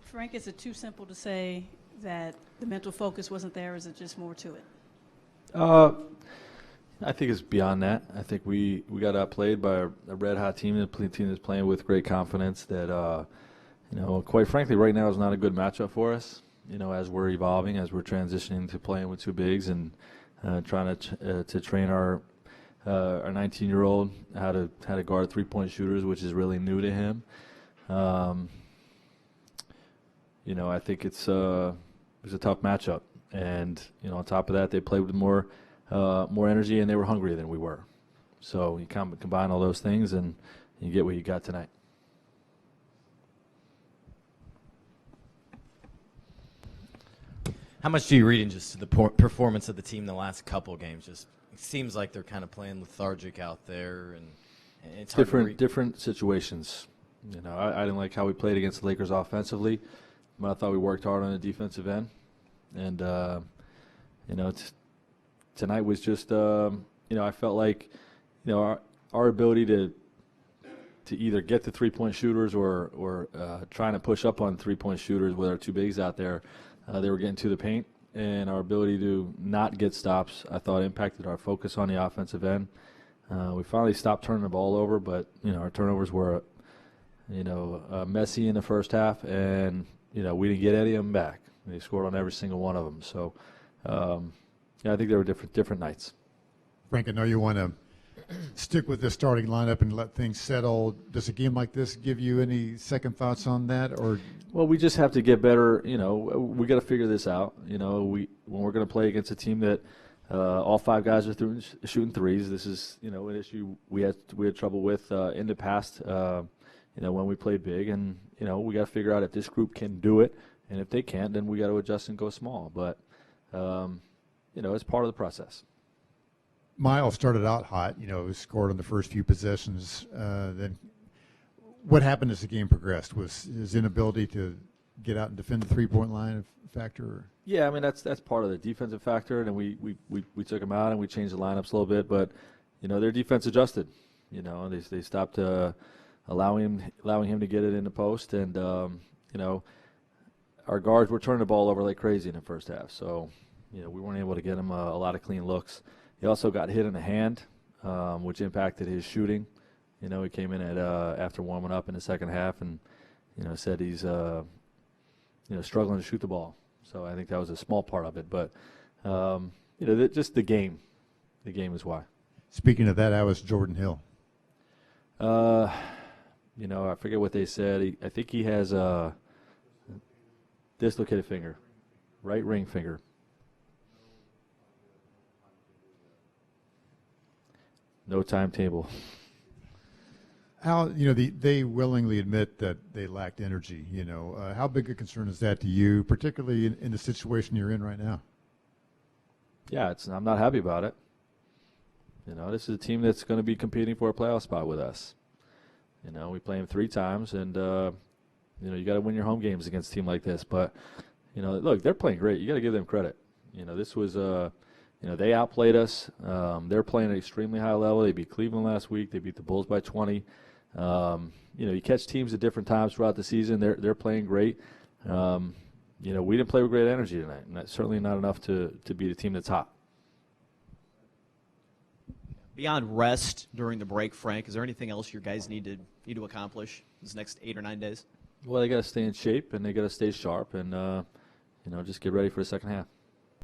Frank, is it too simple to say that the mental focus wasn't there? Or is it just more to it? I think it's beyond that. I think we got outplayed by a red-hot team, a team that's playing with great confidence that, quite frankly, right now is not a good matchup for us, as we're evolving, as we're transitioning to playing with two bigs and trying to train our 19-year-old how to guard three-point shooters, which is really new to him. I think it's a tough matchup, and on top of that, they played with more energy and they were hungrier than we were. So you combine all those things and you get what you got tonight. How much do you read into the performance of the team the last couple of games? Just it seems like they're kind of playing lethargic out there, and it's hard different situations. I didn't like how we played against the Lakers offensively, but I thought we worked hard on the defensive end, and tonight was just I felt like our ability to either get the three-point shooters or trying to push up on three-point shooters with our two bigs out there. They were getting to the paint, and our ability to not get stops, I thought, impacted our focus on the offensive end. We finally stopped turning the ball over, but our turnovers were, messy in the first half, and we didn't get any of them back. They scored on every single one of them. So, I think they were different nights. Frank, I know you want to stick with the starting lineup and let things settle. Does a game like this give you any second thoughts on that, or? Well, we just have to get better. We got to figure this out. When we're going to play against a team that all five guys are shooting threes, this is an issue we had trouble with in the past. When we played big, and we got to figure out if this group can do it, and if they can't, then we got to adjust and go small. But it's part of the process. Miles started out hot, scored on the first few possessions. Then what happened as the game progressed? Was his inability to get out and defend the three-point line a factor? Yeah, I mean, that's part of the defensive factor, and we took him out and we changed the lineups a little bit. But, their defense adjusted. They stopped allowing him to get it in the post. And, our guards were turning the ball over like crazy in the first half. So, we weren't able to get him a lot of clean looks. He also got hit in the hand, which impacted his shooting. He came in after warming up in the second half and, said he's, struggling to shoot the ball. So I think that was a small part of it. But, just the game. The game is why. Speaking of that, how was Jordan Hill? I forget what they said. I think he has a dislocated finger, right ring finger. No timetable. How they willingly admit that they lacked energy. How big a concern is that to you, particularly in the situation you're in right now? Yeah, I'm not happy about it. This is a team that's going to be competing for a playoff spot with us. We play them 3 times, and you got to win your home games against a team like this. But look, they're playing great. You got to give them credit. This was they outplayed us. They're playing at an extremely high level. They beat Cleveland last week. They beat the Bulls by 20. You catch teams at different times throughout the season. They're playing great. We didn't play with great energy tonight, and that's certainly not enough to beat a team that's hot. Beyond rest during the break, Frank, is there anything else your guys need to accomplish this next 8 or 9 days? Well, they got to stay in shape and they got to stay sharp and just get ready for the second half.